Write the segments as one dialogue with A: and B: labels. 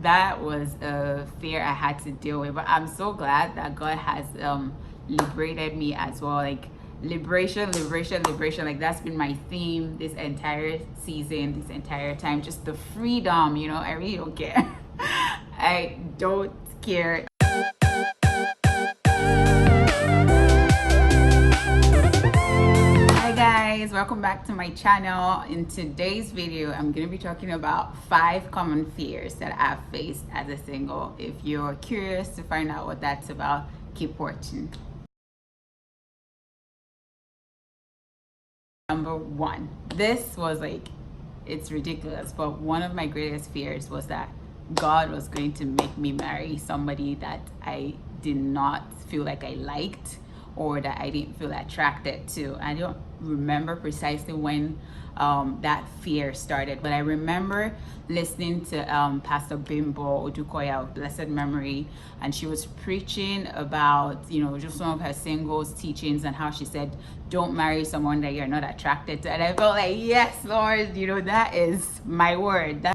A: that was a fear I had to deal with, but I'm so glad that God has liberated me as well. Like liberation, liberation, liberation. Like that's been my theme this entire season, this entire time. Just the freedom, you know. I really don't care. I don't care. Hi guys, welcome back to my channel. In today's video, I'm going to be talking about 5 common fears that I've faced as a single. If you're curious to find out what that's about, keep watching. Number 1, this was like, it's ridiculous, but one of my greatest fears was that God was going to make me marry somebody that I did not feel like I liked or that I didn't feel attracted to. I don't remember precisely when that fear started, but I remember listening to Pastor Bimbo Odukoya of blessed memory, and she was preaching about, you know, just some of her singles teachings and how she said, don't marry someone that you're not attracted to. And I felt like, yes, Lord, you know, that is my word.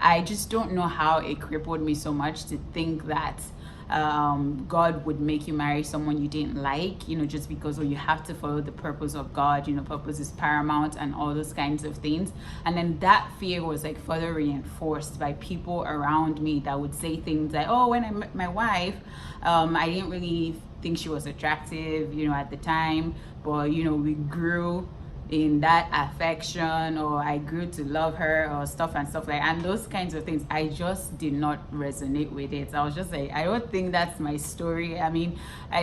A: I just don't know how it crippled me so much to think that God would make you marry someone you didn't like, you know, just because, you have to follow the purpose of God, you know, purpose is paramount and all those kinds of things. And then that fear was like further reinforced by people around me that would say things like, oh, when I met my wife, I didn't really think she was attractive, you know, at the time, but you know, we grew in that affection, or I grew to love her, or stuff like, and those kinds of things. I just did not resonate with it. I was just like, I don't think that's my story. I mean,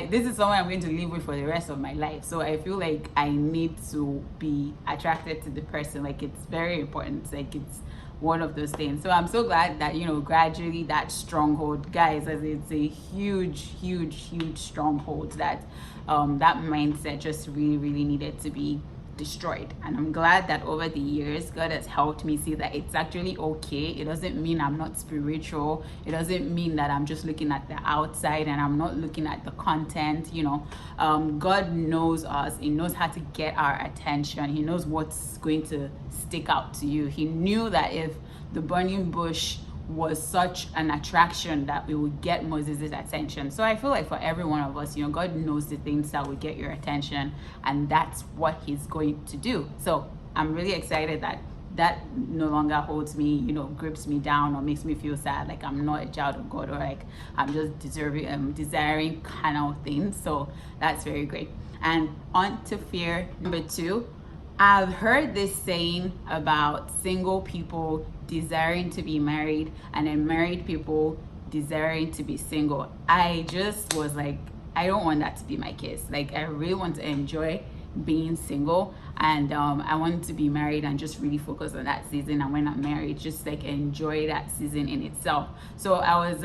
A: this is someone I'm going to live with for the rest of my life, so I feel like I need to be attracted to the person. Like, it's very important. Like, it's one of those things. So I'm so glad that, you know, gradually that stronghold, guys, as it's a huge stronghold, that that mindset just really needed to be destroyed. And I'm glad that over the years God has helped me see that it's actually okay. It doesn't mean I'm not spiritual. It doesn't mean that I'm just looking at the outside and I'm not looking at the content. You know, God knows us. He knows how to get our attention. He knows what's going to stick out to you. He knew that if the burning bush was such an attraction, that we would get Moses' attention. So I feel like for every one of us, you know, God knows the things that will get your attention, and that's what he's going to do. So I'm really excited that that no longer holds me, you know, grips me down or makes me feel sad, like I'm not a child of God, or like I'm just desiring carnal things. So that's very great. And on to fear number 2. I've heard this saying about single people desiring to be married and then married people desiring to be single. I just was like, I don't want that to be my case. Like, I really want to enjoy being single, and I want to be married and just really focus on that season. And when I'm married, just like enjoy that season in itself. So I was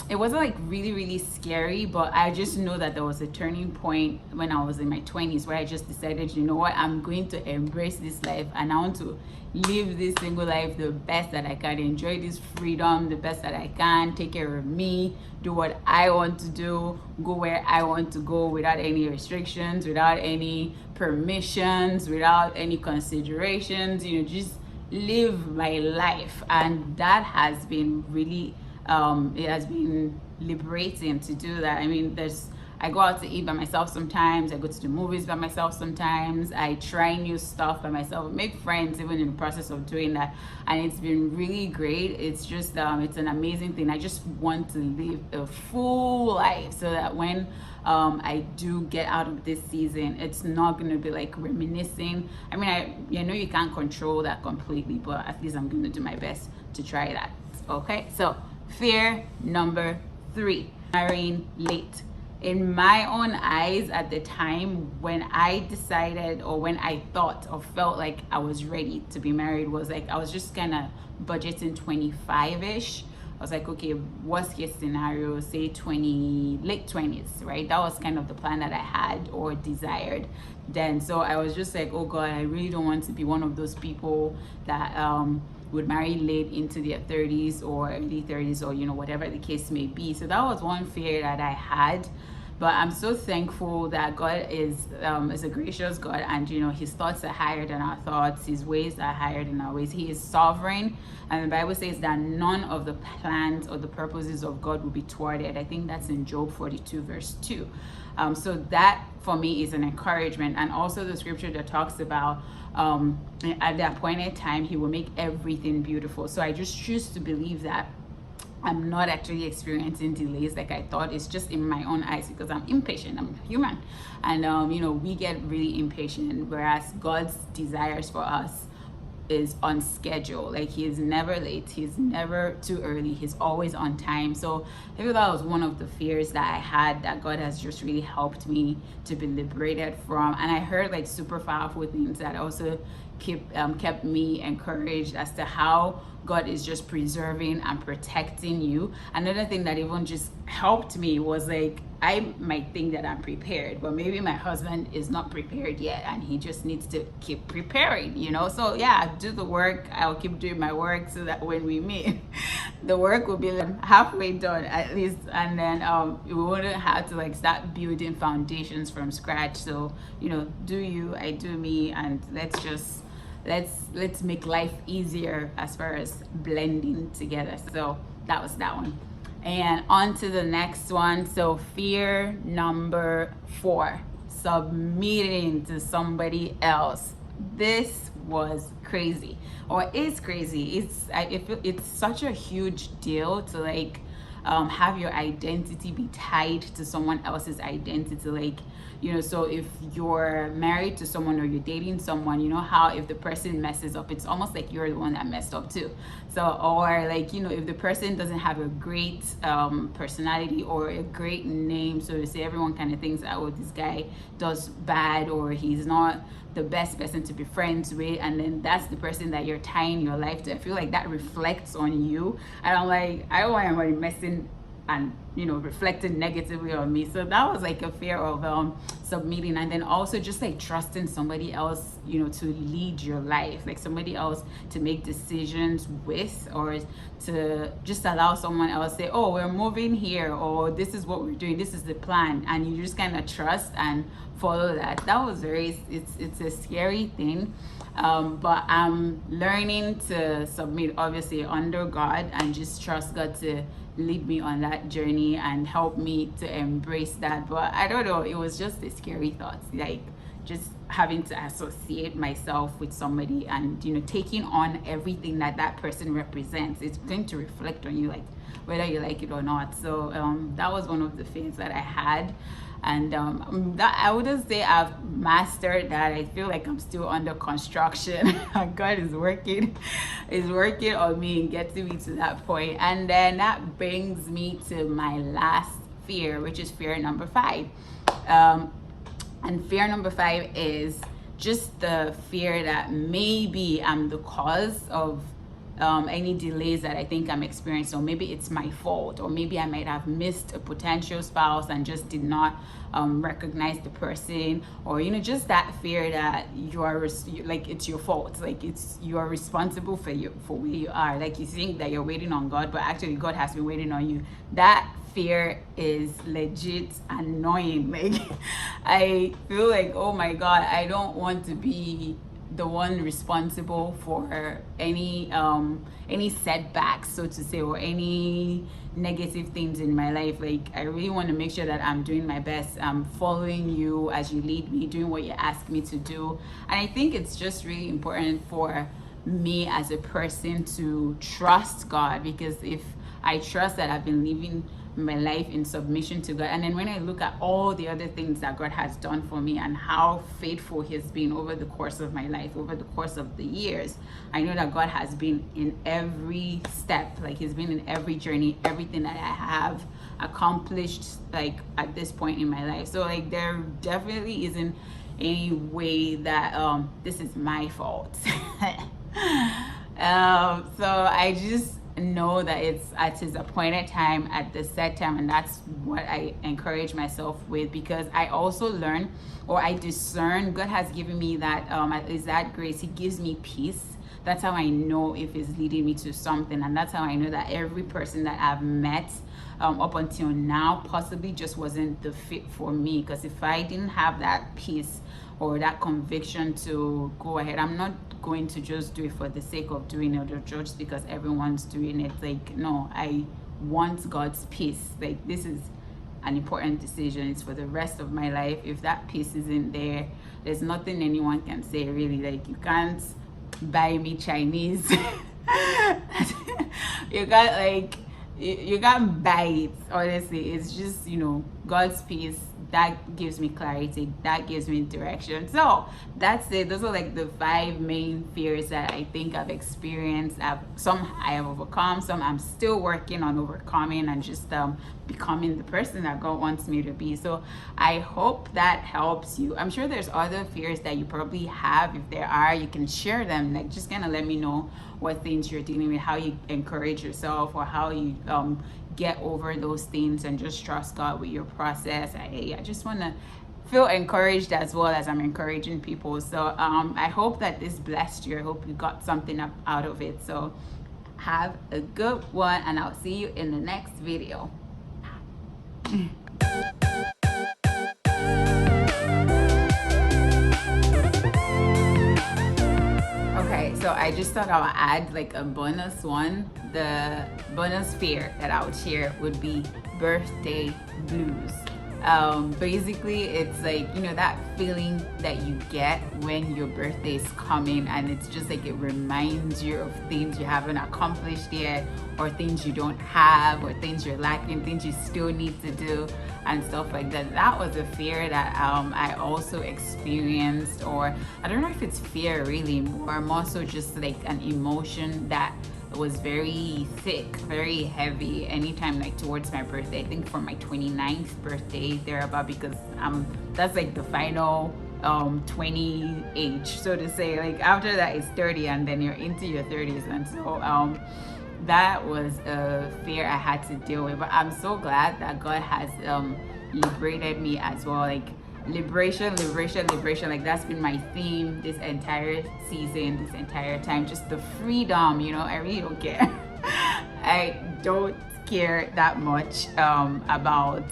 A: it wasn't like really scary, but I just know that there was a turning point when I was in my 20s where I just decided, you know what, I'm going to embrace this life and I want to live this single life the best that I can, enjoy this freedom the best that I can, take care of me, do what I want to do, go where I want to go without any restrictions, without any permissions, without any considerations, you know, just live my life. And that has been really it has been liberating to do that. I mean, I go out to eat by myself sometimes, I go to the movies by myself sometimes, I try new stuff by myself, make friends even in the process of doing that, and it's been really great. It's just it's an amazing thing. I just want to live a full life so that when I do get out of this season, it's not going to be like reminiscing. I mean, I know you can't control that completely, but at least I'm going to do my best to try that. Okay, so fear number 3, marrying late. In my own eyes, at the time when I decided, or when I thought or felt like I was ready to be married, was like I was just kind of budgeting 25-ish. I was like, okay, worst case scenario, say late 20s, right? That was kind of the plan that I had or desired then. So I was just like, oh God, I really don't want to be one of those people that would marry late into their 30s or early 30s, or, you know, whatever the case may be. So that was one fear that I had. But I'm so thankful that God is a gracious God, and his thoughts are higher than our thoughts, his ways are higher than our ways. He is sovereign, and the Bible says that none of the plans or the purposes of God will be thwarted. I think that's in Job 42 verse 2. So that for me is an encouragement. And also the scripture that talks about at the appointed time he will make everything beautiful. So I just choose to believe that I'm not actually experiencing delays like I thought. It's just in my own eyes because I'm impatient. I'm human. And we get really impatient, whereas God's desires for us is on schedule. Like, he is never late, he's never too early, he's always on time. So I feel that was one of the fears that I had, that God has just really helped me to be liberated from. And I heard like super powerful things that also kept me encouraged as to how God is just preserving and protecting you. Another thing that even just helped me was like, I might think that I'm prepared, but maybe my husband is not prepared yet, and he just needs to keep preparing, So yeah, do the work. I'll keep doing my work so that when we meet, the work will be like halfway done at least, and then we wouldn't have to like start building foundations from scratch. So do you, I do me, and let's make life easier as far as blending together. So that was that one. And on to the next one. So fear number 4, submitting to somebody else. This was crazy, or is crazy. It's such a huge deal to like have your identity be tied to someone else's identity. Like, so if you're married to someone or you're dating someone, how if the person messes up, it's almost like you're the one that messed up too. So, or like, if the person doesn't have a great personality or a great name, so to say, everyone kind of thinks, oh, this guy does bad, or he's not the best person to be friends with, and then that's the person that you're tying your life to. I feel like that reflects on you, and I'm like, I don't want anybody messing and reflecting negatively on me. So that was like a fear of submitting, and then also just like trusting somebody else to lead your life, like somebody else to make decisions with, or to just allow someone else say, oh, we're moving here, or this is what we're doing, this is the plan, and you just kind of trust and follow that. That was it's a scary thing, but I'm learning to submit, obviously under God, and just trust God to lead me on that journey and help me to embrace that. But I don't know, it was just a scary thought, like just having to associate myself with somebody and taking on everything that person represents. It's going to reflect on you, like whether you like it or not. So that was one of the fears that I had, and that I wouldn't say I've mastered that. I feel like I'm still under construction. God is working on me and getting me to that point. And then that brings me to my last fear, which is fear number 5. And fear number 5 is just the fear that maybe I'm the cause of any delays that I think I'm experiencing, or maybe it's my fault, or maybe I might have missed a potential spouse and just did not recognize the person, or just that fear that you are like it's your fault, like you are responsible for where you are. Like you think that you're waiting on God, but actually God has been waiting on you. That fear is legit annoying. Like I feel like, oh my God, I don't want to be the one responsible for any setbacks, so to say, or any negative things in my life. Like I really want to make sure that I'm doing my best. I'm following you as you lead me, doing what you ask me to do. And I think it's just really important for me as a person to trust God, because if I trust that I've been living my life in submission to God, and then when I look at all the other things that God has done for me and how faithful He has been over the course of my life, over the course of the years, I know that God has been in every step. Like He's been in every journey, everything that I have accomplished like at this point in my life. So like there definitely isn't any way that this is my fault. So I just know that it's at His appointed time, at the set time, and that's what I encourage myself with, because I also learn, or I discern, God has given me that is that grace. He gives me peace That's how I know if it's leading me to something. And that's how I know that every person that I've met up until now possibly just wasn't the fit for me. Because if I didn't have that peace or that conviction to go ahead, I'm not going to just do it for the sake of doing it or just because everyone's doing it. Like, no, I want God's peace. Like, this is an important decision. It's for the rest of my life. If that peace isn't there, there's nothing anyone can say, really. Like, you can't buy me Chinese. You can't, like, you can't buy it. Honestly, it's just, you know, God's peace that gives me clarity, that gives me direction. So that's it. Those are like the 5 main fears that I think I've experienced. Some I have overcome, some I'm still working on overcoming, and just becoming the person that God wants me to be. So I hope that helps you. I'm sure there's other fears that you probably have. If there are, you can share them. Like, just kind of let me know what things you're dealing with, how you encourage yourself, or how you get over those things, and just trust God with your process. I just want to feel encouraged as well as I'm encouraging people. So I hope that this blessed you. I hope you got something out of it. So have a good one, and I'll see you in the next video. Okay, so I just thought I'll add like a bonus one. The bonus fear that I would share would be birthday blues. Basically, it's like, you know, that feeling that you get when your birthday is coming, and it's just like it reminds you of things you haven't accomplished yet, or things you don't have, or things you're lacking, things you still need to do, and stuff like that. That was a fear that I also experienced, or I don't know if it's fear really, more so just like an emotion that was very thick, very heavy anytime like towards my birthday. I think for my 29th birthday thereabout, because that's like the final 20 age, so to say. Like, after that is 30, and then you're into your 30s. And so that was a fear I had to deal with. But I'm so glad that God has liberated me as well. Like, liberation. Like, that's been my theme this entire season, this entire time. Just the freedom, you know. I really don't care. I don't care that much about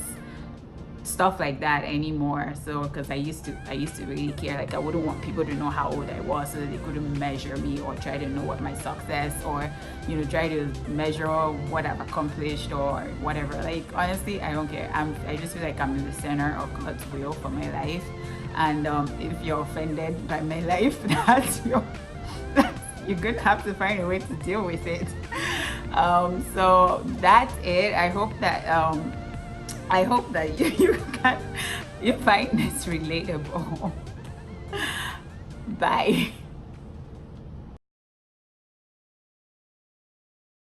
A: stuff like that anymore. So, because I used to really care. Like, I wouldn't want people to know how old I was, so that they couldn't measure me or try to know what my success, or, you know, try to measure what I've accomplished or whatever. Like, honestly, I don't care. I just feel like I'm in the center of God's will for my life. And if you're offended by my life, you're gonna have to find a way to deal with it. So that's it. I hope that you find this relatable. Bye.